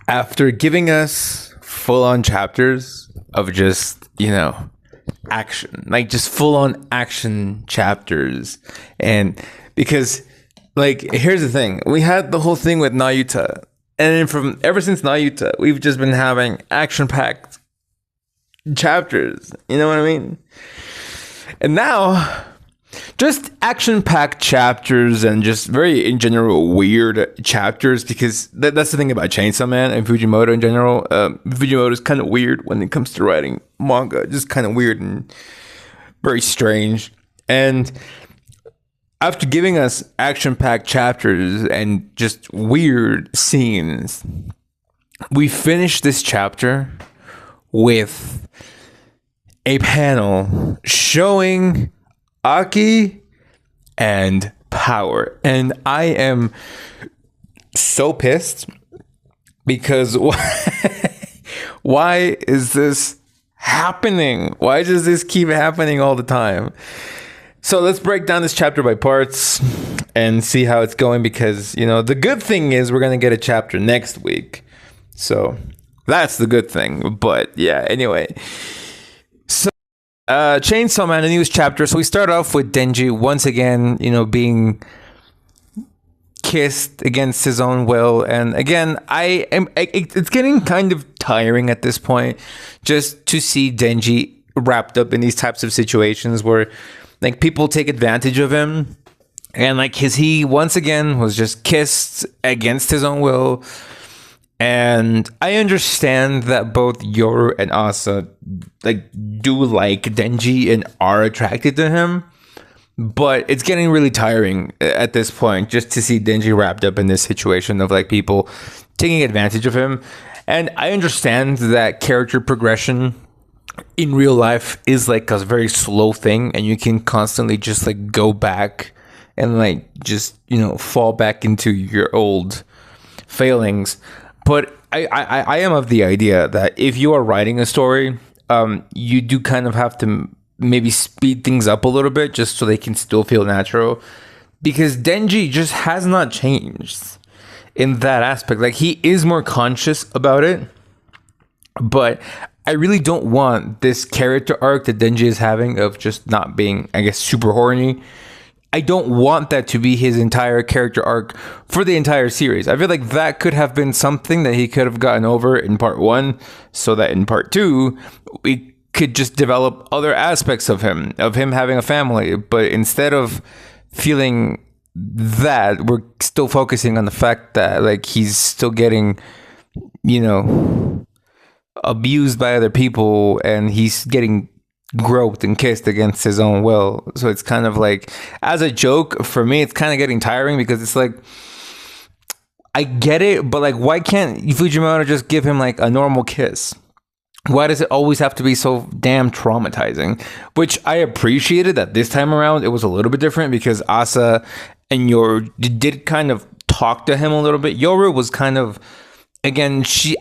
After giving us full on chapters of just, action, like just full on action chapters. And because, like, here's the thing, we had the whole thing with Nayuta. And then from ever since Nayuta, we've just been having action packed chapters. You know what I mean? And now, just action-packed chapters and just very, in general, weird chapters, because that's the thing about Chainsaw Man and Fujimoto in general. Fujimoto is kind of weird when it comes to writing manga. Just kind of weird and very strange. And after giving us action-packed chapters and just weird scenes, we finished this chapter with a panel showing Aki and Power. And I am so pissed because why is this happening? Why does this keep happening all the time? So let's break down this chapter by parts and see how it's going, because, the good thing is we're going to get a chapter next week. So that's the good thing. But yeah, anyway. So Chainsaw Man, a news chapter. So we start off with Denji once again, being kissed against his own will. And again, it's getting kind of tiring at this point just to see Denji wrapped up in these types of situations where, like, people take advantage of him. And, like, he once again was just kissed against his own will. And I understand that both Yoru and Asa do like Denji and are attracted to him, but it's getting really tiring at this point just to see Denji wrapped up in this situation of, like, people taking advantage of him. And I understand that character progression in real life is, like, a very slow thing, and you can constantly just, like, go back and, like, just, fall back into your old failings. But I am of the idea that if you are writing a story, you do kind of have to maybe speed things up a little bit just so they can still feel natural. Because Denji just has not changed in that aspect. Like, he is more conscious about it. But I really don't want this character arc that Denji is having of just not being, I guess, super horny. I don't want that to be his entire character arc for the entire series. I feel like that could have been something that he could have gotten over in part 1, so that in part 2, we could just develop other aspects of him having a family. But instead of feeling that, we're still focusing on the fact that, like, he's still getting, abused by other people, and he's getting groped and kissed against his own will. So it's kind of like, as a joke, for me, it's kind of getting tiring, because it's like, I get it, but, like, why can't Fujimoto just give him, like, a normal kiss? Why does it always have to be so damn traumatizing? Which I appreciated that this time around it was a little bit different, because Asa and Yoru did kind of talk to him a little bit. Yoru was kind of, again, she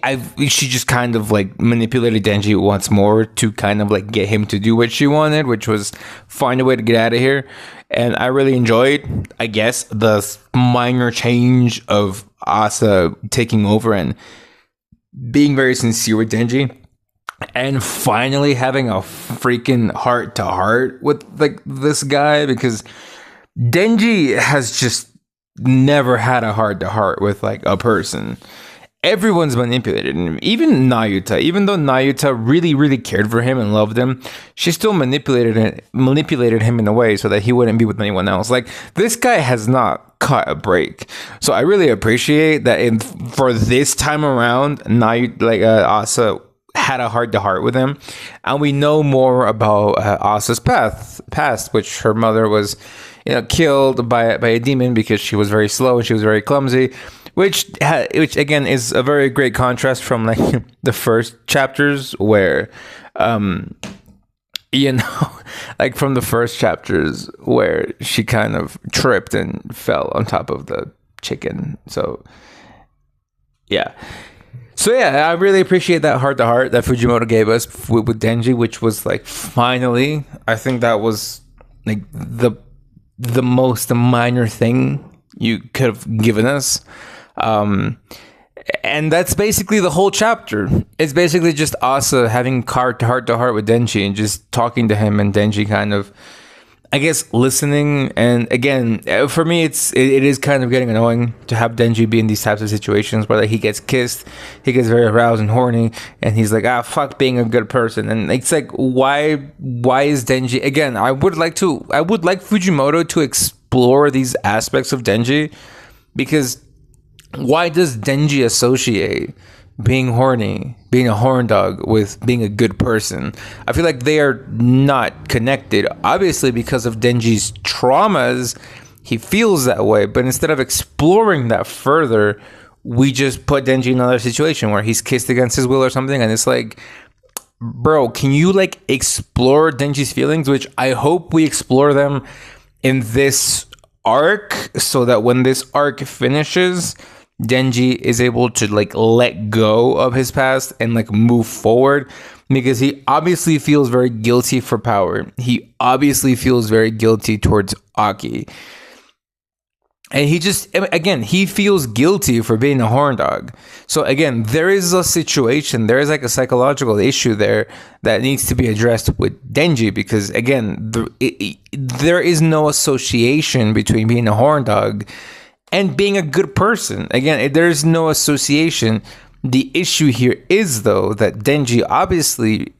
just kind of, like, manipulated Denji once more to kind of, like, get him to do what she wanted, which was find a way to get out of here. And I really enjoyed, I guess, the minor change of Asa taking over and being very sincere with Denji, and finally having a freaking heart to heart with, like, this guy, because Denji has just never had a heart to heart with, like, a person. Everyone's manipulated him. Even Nayuta, even though Nayuta really, really cared for him and loved him, she still manipulated him in a way so that he wouldn't be with anyone else. Like, this guy has not caught a break. So I really appreciate that for this time around, Asa had a heart-to-heart with him. And we know more about Asa's past, which her mother was, killed by a demon because she was very slow and she was very clumsy. Which again is a very great contrast from, like, the first chapters where, like, from the first chapters where she kind of tripped and fell on top of the chicken. So, yeah. So, yeah, I really appreciate that heart-to-heart that Fujimoto gave us with Denji, which was, like, finally, I think that was, like, the most minor thing you could have given us. And that's basically the whole chapter. It's basically just Asa having heart to heart with Denji and just talking to him, and Denji kind of, I guess, listening. And again, for me, it is kind of getting annoying to have Denji be in these types of situations where like he gets kissed, he gets very aroused and horny, and he's like, fuck being a good person. And it's like, why is Denji, again, I would like Fujimoto to explore these aspects of Denji, because why does Denji associate being horny, being a horn dog, with being a good person? I feel like they are not connected. Obviously, because of Denji's traumas, he feels that way. But instead of exploring that further, we just put Denji in another situation where he's kissed against his will or something. And it's like, bro, can you like explore Denji's feelings? Which I hope we explore them in this arc, so that when this arc finishes, Denji is able to like let go of his past and like move forward, because he obviously feels very guilty for Power. He obviously feels very guilty towards Aki. And he feels guilty for being a horn dog. So again, there is a situation, there is like a psychological issue there that needs to be addressed with Denji, because again, there is no association between being a horn dog and being a good person. Again, there's no association. The issue here is, though, that Denji obviously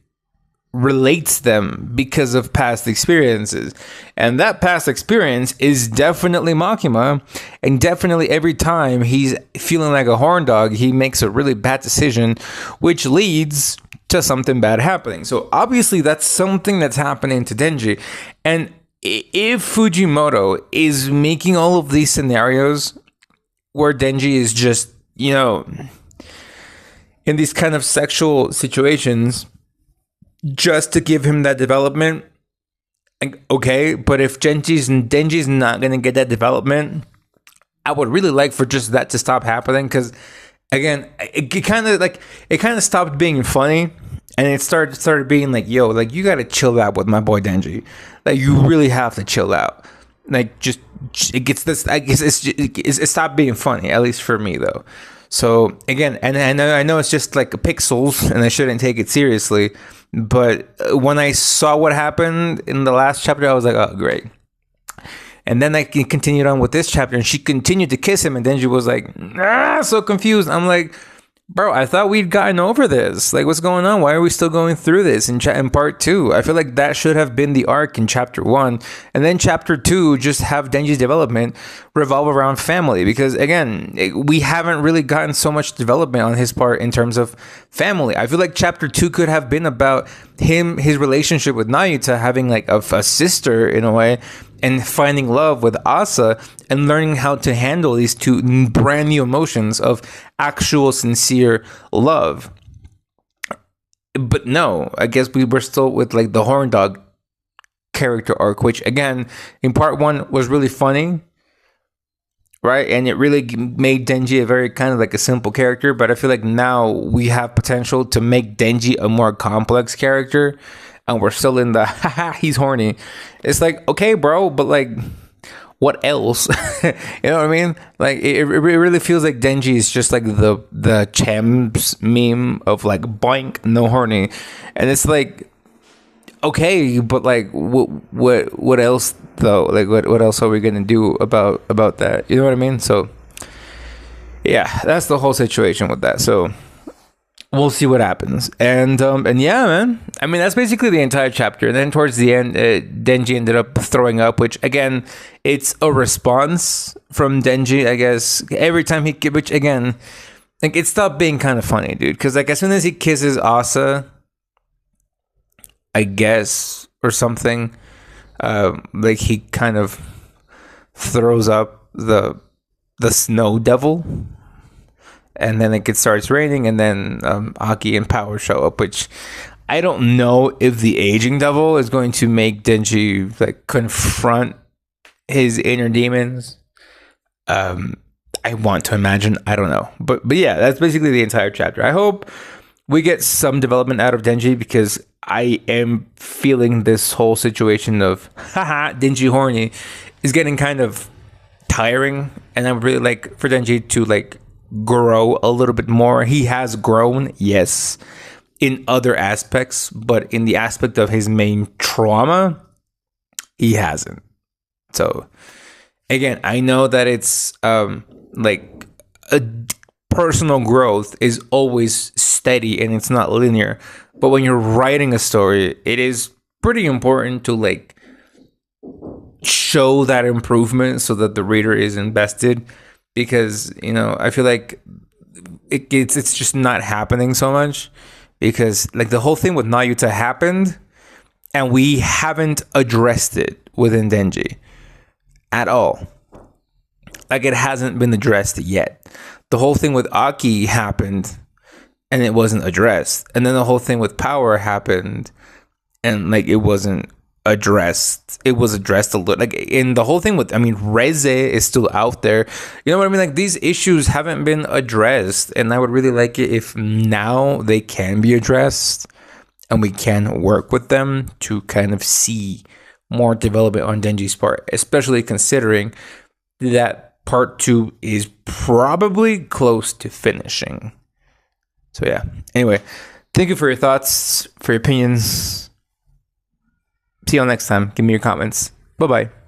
relates them because of past experiences. And that past experience is definitely Makima. And definitely every time he's feeling like a horn dog, he makes a really bad decision, which leads to something bad happening. So obviously that's something that's happening to Denji. And if Fujimoto is making all of these scenarios where Denji is just, in these kind of sexual situations just to give him that development, okay, but if Denji's not going to get that development, I would really like for just that to stop happening, because again, it kind of stopped being funny. And it started being like, yo, like, you gotta chill out with my boy Denji. Like, you really have to chill out. Like, just, it gets this, I guess it stopped being funny, at least for me, though. So, again, and I know it's just like pixels, and I shouldn't take it seriously. But when I saw what happened in the last chapter, I was like, oh, great. And then I continued on with this chapter, and she continued to kiss him, and Denji was like, so confused. I'm like, bro, I thought we'd gotten over this. Like, what's going on? Why are we still going through this in part 2? I feel like that should have been the arc in chapter 1. And then chapter 2, just have Denji's development revolve around family. Because, again, we haven't really gotten so much development on his part in terms of family. I feel like chapter 2 could have been about his relationship with Nayuta, having like a sister in a way, and finding love with Asa, and learning how to handle these two brand new emotions of actual sincere love. But no, I guess we were still with like the horn dog character arc, which again in part 1 was really funny, right? And it really made Denji a very kind of like a simple character. But I feel like now we have potential to make Denji a more complex character, and we're still in the haha, he's horny. It's like, okay, bro, but like, what else? You know what I mean? Like, it really feels like Denji is just like the Champs meme of like, boink, no horny. And it's like, okay, but like, what else though? Like, what else are we gonna do about that? You know what I mean? So yeah, that's the whole situation with that. So we'll see what happens. And yeah, man. I mean, that's basically the entire chapter. And then towards the end, Denji ended up throwing up, which again, it's a response from Denji, I guess. Every time which again, like, it stopped being kind of funny, dude. Because like as soon as he kisses Asa, I guess, or something, like he kind of throws up the snow devil. And then it starts raining, and then Aki and Power show up, which I don't know if the aging devil is going to make Denji like confront his inner demons. I want to imagine. I don't know. But yeah, that's basically the entire chapter. I hope we get some development out of Denji, because I am feeling this whole situation of haha, Denji horny is getting kind of tiring, and I would really like for Denji to like grow a little bit more. He has grown, yes, in other aspects, but in the aspect of his main trauma, he hasn't. So again, I know that it's like a personal growth is always steady and it's not linear, but when you're writing a story, it is pretty important to like show that improvement so that the reader is invested, because you know, I feel like it's just not happening so much, because like the whole thing with Nayuta happened and we haven't addressed it within Denji at all. Like it hasn't been addressed yet. The whole thing with Aki happened and it wasn't addressed. And then the whole thing with Power happened and like it wasn't addressed. It was addressed a little, like in the whole thing with, I mean, Reze is still out there. You know what I mean? Like these issues haven't been addressed, and I would really like it if now they can be addressed and we can work with them to kind of see more development on Denji's part, especially considering that part 2 is probably close to finishing. So yeah, anyway, thank you for your thoughts, for your opinions. See you all next time. Give me your comments. Bye-bye.